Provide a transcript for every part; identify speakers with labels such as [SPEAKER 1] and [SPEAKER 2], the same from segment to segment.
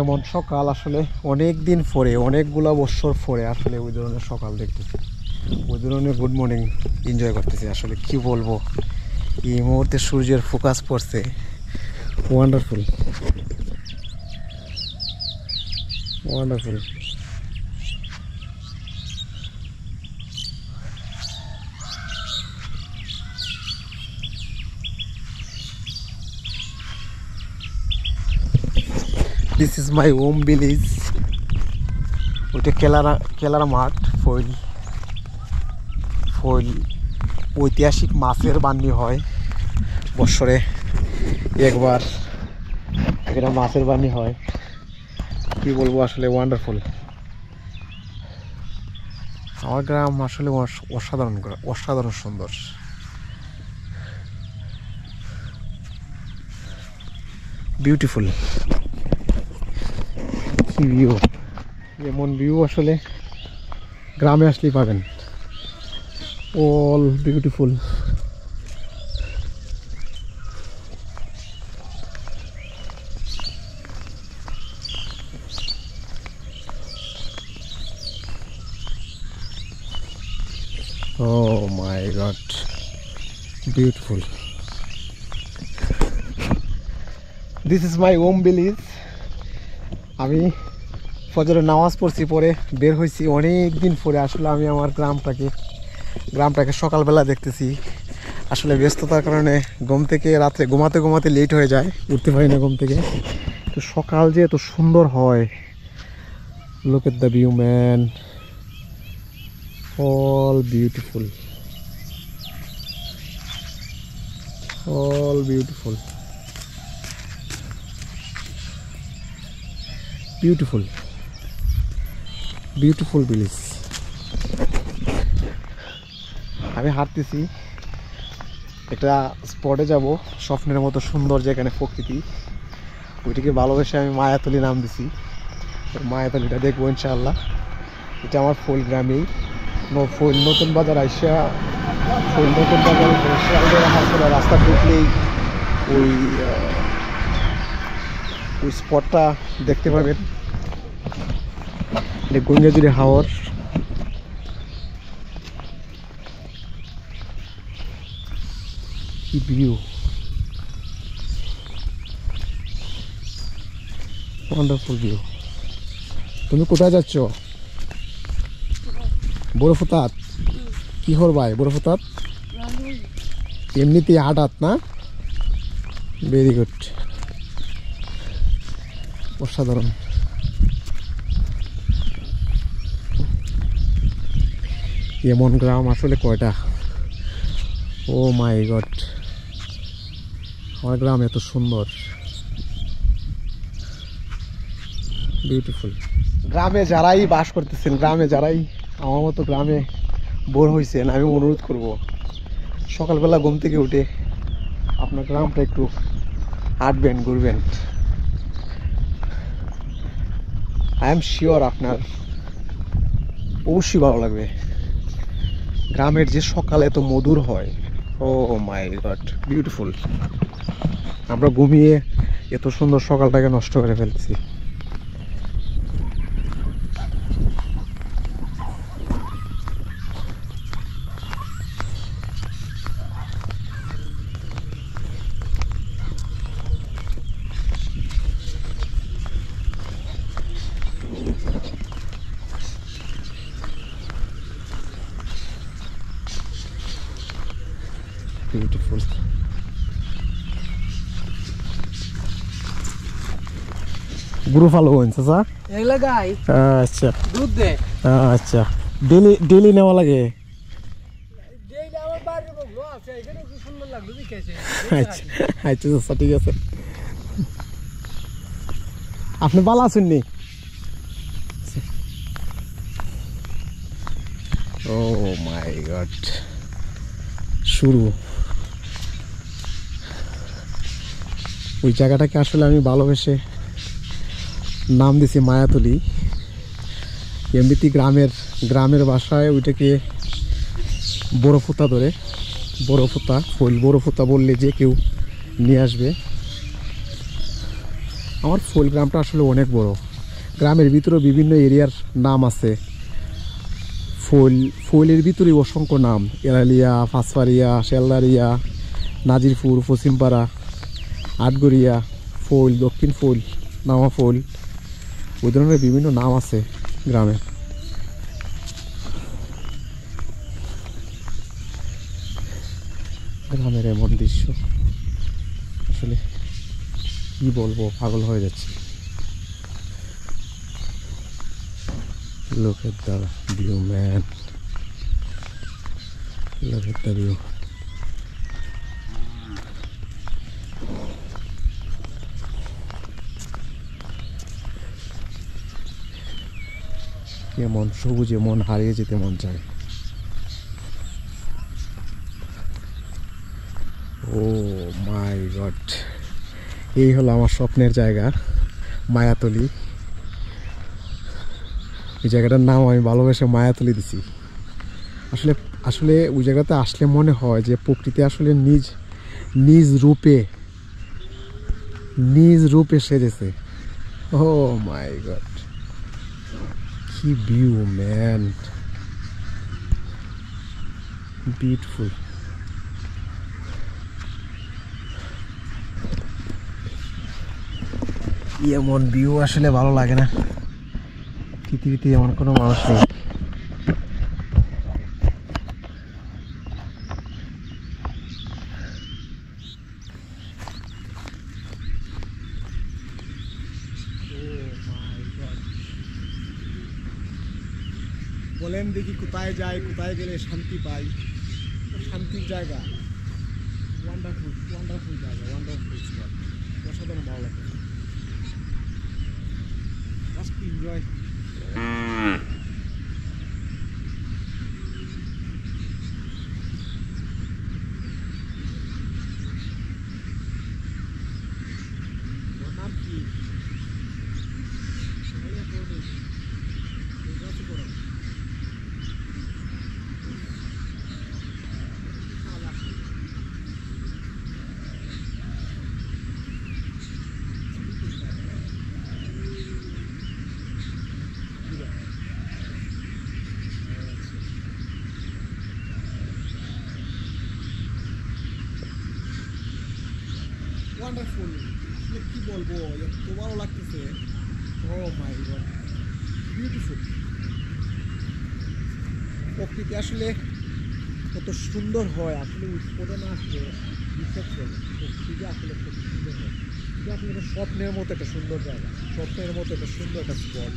[SPEAKER 1] এমন সকাল আসলে অনেক দিন পরে, অনেকগুলা বছর পরে আসলে ওই ধরনের সকাল দেখতেছি, ওই ধরনের গুড মর্নিং এনজয় করতেছি। আসলে কি বলবো, এই মুহূর্তে সূর্যের ফোকাস পড়ছে, wonderful wonderful. This is my home village. ওইটা কেলারা মাঠ, ফইল ঐতিহাসিক মাছের বান্নি হয় বছরে একবার, এটা মাছের বান্নি হয়। কি বলবো, আসলে ওয়ান্ডারফুল। আমার গ্রাম আসলে অসাধারণ সুন্দর। বিউটিফুল কি ভিউ, এমন ভিউ আসলে গ্রামে আসলেই পাবেন। All beautiful. Oh my God, beautiful. This is my home village. আমি ফজরের নামাজ পড়ছি, পরে বের হয়েছি অনেক দিন পরে। আসলে আমি আমার গ্রামটাকে সকালবেলা দেখতেছি। আসলে ব্যস্ততার কারণে রাত্রে ঘুমাতে লেট হয়ে যায়, উঠতে পারি না ঘুম থেকে। তো সকাল যে এত সুন্দর হয়, look at the view man, all beautiful, all beautiful, beautiful, beautiful village. আমি হাঁটতেছি, একটা স্পটে যাব, স্বপ্নের মতো সুন্দর যেখানে প্রকৃতি, ওইটিকে ভালোবেসে আমি মায়াতলি নাম দিছি। মায়াতলিটা দেখবো ইনশাআল্লাহ। এটা আমার ফুল গ্রামেই, নতুন বাজার আইসা, নতুন বাজার রাস্তা ঢুকলেই ওই স্পটটা দেখতে পাবেন। গঙ্গাজুড়ি হাওর, কি ভিউ, ওয়ান্ডারফুল ভিউ। তুমি কোথায় যাচ্ছ? বরফতাত? কি করবাই বরফতাত? এমনিতেই হাঁটাত না? ভেরি গুড, অসাধারণ। এমন গ্রাম আসলে কয়টা? ও মাই গড, আমার গ্রাম এত সুন্দর, বিউটিফুল। গ্রামে যারাই বাস করতেছেন, গ্রামে যারাই আমার মতো গ্রামে বোর হয়েছেন, আমি অনুরোধ করব সকালবেলা ঘুম থেকে উঠে আপনার গ্রামটা একটু হাঁটবেন, ঘুরবেন। আই এম শিওর আপনার অবশ্যই ভালো লাগবে। গ্রামের যে সকাল এত মধুর হয়, ও মাই গড, বিউটিফুল। আমরা ঘুমিয়ে এত সুন্দর সকালটাকে নষ্ট করে ফেলছি। বিউটিফুল। গুরু ফালো হইছে স্যার এগুলা গাই? আচ্ছা, দুধ দে। আচ্ছা, ডেইলি নেওয়া লাগে? ডেইলি আমার বাড়ির বগলো আছে, এখানে খুব সুন্দর লাগলো দেখেছে। আচ্ছা আচ্ছা স্যার, ঠিক আছে। আপনি ভালো আছেন নি? ও মাই গড, শুরু। ওই জায়গাটাকে আসলে আমি ভালোবেসে নাম দিছি মায়াতলি। এমনিতে গ্রামের ভাষায় ওইটাকে বরফতা ধরে, বরফতা বললে যে কেউ নিয়ে আসবে। আমার ফুল গ্রামটা আসলে অনেক বড়। গ্রামের ভিতরেও বিভিন্ন এরিয়ার নাম আছে। ফুলের ভিতরে অসংখ্য নাম, এরালিয়া, ফাঁসফারিয়া, শেলদারিয়া, নাজিরপুর, পশ্চিমপাড়া, আটগড়িয়া, ফুল, দক্ষিণ ফুল, নামা ফুল, ওই ধরনের বিভিন্ন নাম আছে গ্রামের। গ্রামের এমন দৃশ্য আসলে কি বলবো, পাগল হয়ে যাচ্ছে। Look at the view, man. Look at the view. কেমন সবুজে মন হারিয়ে যেতে মন চায়। ও মাই গড, এই হলো আমার স্বপ্নের জায়গা, মায়াতলি। এই জায়গাটার নাম আমি ভালোবেসে মায়াতলি দিছি। আসলে আসলে ওই জায়গাতে আসলে মনে হয় যে প্রকৃতি আসলে নিজ রূপে সেজেছে। ও মাই গড, কি ভিউ ম্যান, বিউটিফুল। এমন ভিউ আসলে ভালো লাগে না, পৃথিবীতে এমন কোনো মানুষ নেই। বলেন দেখি কোথায় যাই, কোথায় গেলে শান্তি পাই? শান্তির জায়গা, ওয়ান্ডারফুল জায়গা, ওয়ান্ডারফুল স্পট, অসাধারণ ভালো লাগে। Just enjoy. নাম কি? ওয়ান্ডারফুল, আসলে কি বলবো, এত ভালো লাগতেছে। ও মাই গড, বিউটিফুল। প্রকৃতি আসলে কত সুন্দর হয়, আসলে উৎপাদন আসলে বিশ্বাস করবে। প্রকৃতি আসলে খুব সুন্দর হয়, এটা আসলে একটা স্বপ্নের মতো একটা সুন্দর জায়গা, স্বপ্নের মতো একটা সুন্দর একটা spot.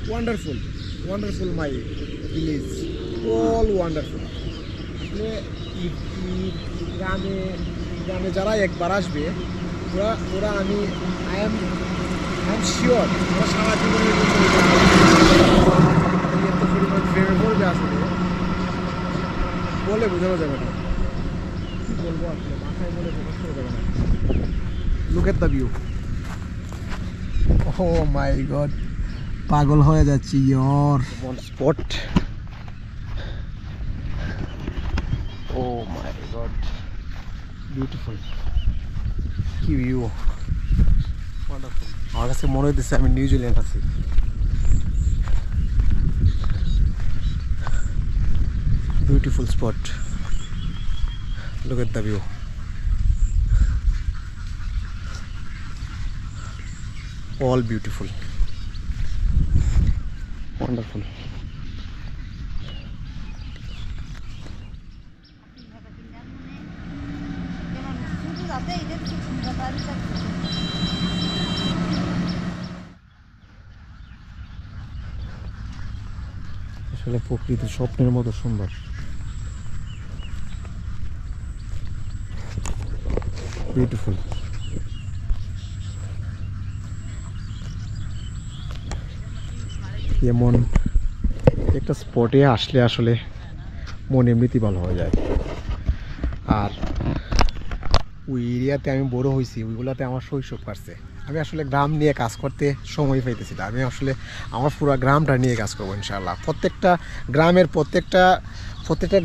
[SPEAKER 1] Wonderful my village, all wonderful. আসলে গ্রামে যারা একবার আসবে, ওরা আমি আই এম শিওর ওরা সারা জীবনের জন্য এত পরিমাণ ফেভার করবে, আসলে বলে বোঝানো যাবে না। কি বলবো, আসলে মাথায় বলে প্রকাশ করা যাবে না। Look at the view. Oh my god, পাগল হয়ে যাচ্ছি। Your spot, oh my god, beautiful, কি ভিউ, ওয়ান্ডারফুল। আমার কাছে মনে হইতেছে আমি নিউজিল্যান্ড আছি। Beautiful spot, look at the view. all beautiful, wonderful. আসলে প্রকৃতি স্বপ্নের মতো সুন্দর। বিউটিফুল। এমন একটা স্পটে আসলে আসলে মন এমনিতেই ভালো হয়ে যায়। আর ওই এরিয়াতে আমি বড় হয়েছি, ওইগুলোতে আমার শৈশব কাটছে। আমি আসলে গ্রাম নিয়ে কাজ করতে সময় পাইতেছি না। আমি আসলে আমার পুরো গ্রামটা নিয়ে কাজ করবো ইনশাআল্লাহ। প্রত্যেকটা গ্রামের প্রত্যেকটা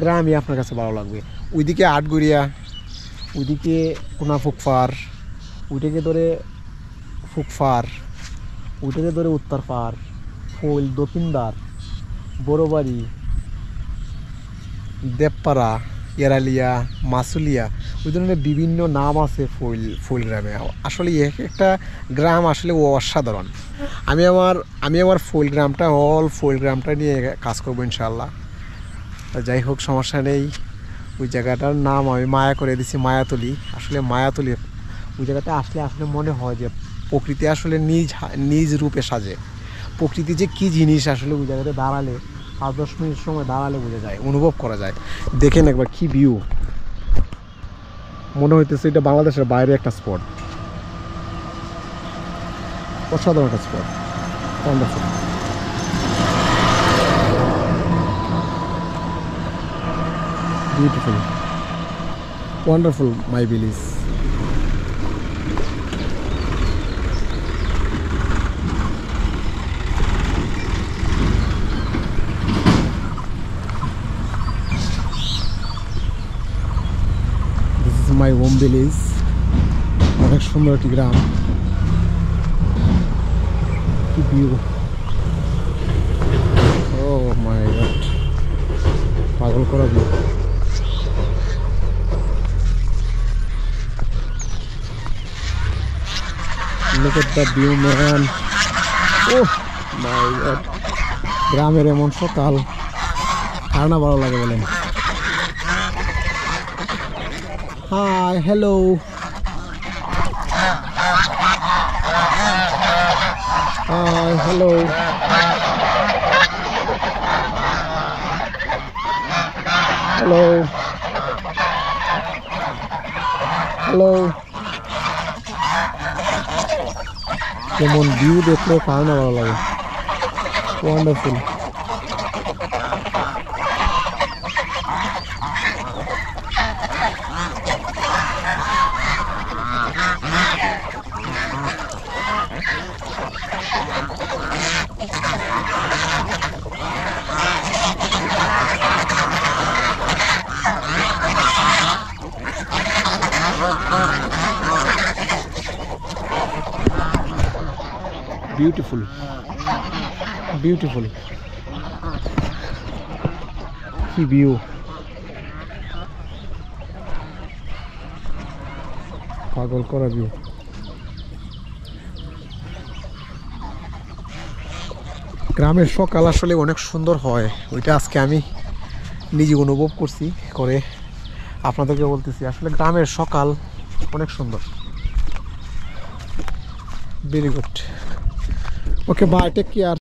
[SPEAKER 1] গ্রামই আপনার কাছে ভালো লাগবে। ওইদিকে আটগড়িয়া, ওইদিকে কোনাফুকফার, ওইটাকে ধরে ফুকফার, উঠেতে ধরে উত্তর পার, ফুল দক্ষিণদার, বড়বাড়ি, দেবপাড়া, এরালিয়া, মাসুলিয়া, ওই ধরনের বিভিন্ন নাম আছে ফুল গ্রামে। আসলে এক একটা গ্রাম আসলে অসাধারণ। আমি আমার ফুল গ্রামটা নিয়ে কাজ করবো ইনশাল্লাহ। যাই হোক, সমস্যা নেই। ওই জায়গাটার নাম আমি মায়া করে দিছি মায়াতলি। আসলে মায়াতলি ওই জায়গাটা আসলে আসলে মনে হয় যে প্রকৃতি আসলে নিজ রূপে সাজে। প্রকৃতি যে কী জিনিস আসলে ওই জায়গাতে দাঁড়ালে 5-10 মিনিট সময় দাঁড়ালে বোঝা যায়, অনুভব করা যায়। দেখেন একবার কি ভিউ, মনে হইতেছে এটা বাংলাদেশের বাইরে একটা স্পট। অসাধারণ একটা spot, wonderful. Beautiful, wonderful, my village. This is my home village. অনেক সুন্দর একটি গ্রাম, কি ভিউ। ও মাই গড, পাগল করা view. Look at the view, man. Oh my god, গ্রামের এমন সকাল কার না ভালো লাগে বলেন। Hi, hello, hi, hello, hello, hello. যেমন ভিউ দেখলেও কার না ভালো লাগে, ওয়ান্ডারফুল। Beautiful, beautiful. কি ভিউ, পাগল করা ভিউ। গ্রামের সকাল আসলে অনেক সুন্দর হয়, ওইটা আজকে আমি নিজে অনুভব করছি, করে আপনাদেরকে বলতেছি। আসলে গ্রামের সকাল অনেক সুন্দর। Very good. Okay, bye, take care.